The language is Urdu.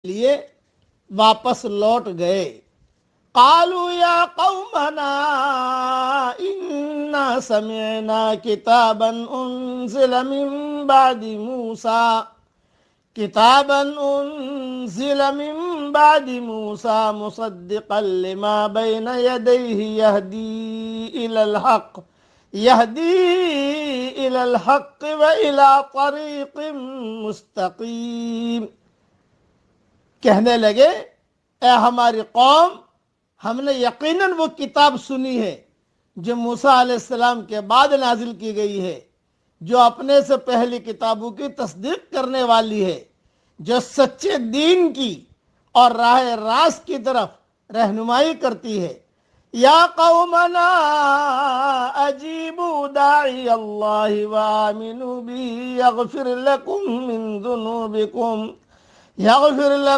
لیے واپس لوٹ گئے۔ قالوا یا قومنا انا سمعنا کتابا انزل من بعد موسى مصدقا لما بين يديه يهدي الى الحق والى طريق مستقیم۔ کہنے لگے اے ہماری قوم، ہم نے یقیناً وہ کتاب سنی ہے جو موسیٰ علیہ السلام کے بعد نازل کی گئی ہے، جو اپنے سے پہلی کتابوں کی تصدیق کرنے والی ہے، جو سچے دین کی اور راہ راست کی طرف رہنمائی کرتی ہے۔ یا قومنا اجیبوا داعی اللہ وآمنوا به یغفر لکم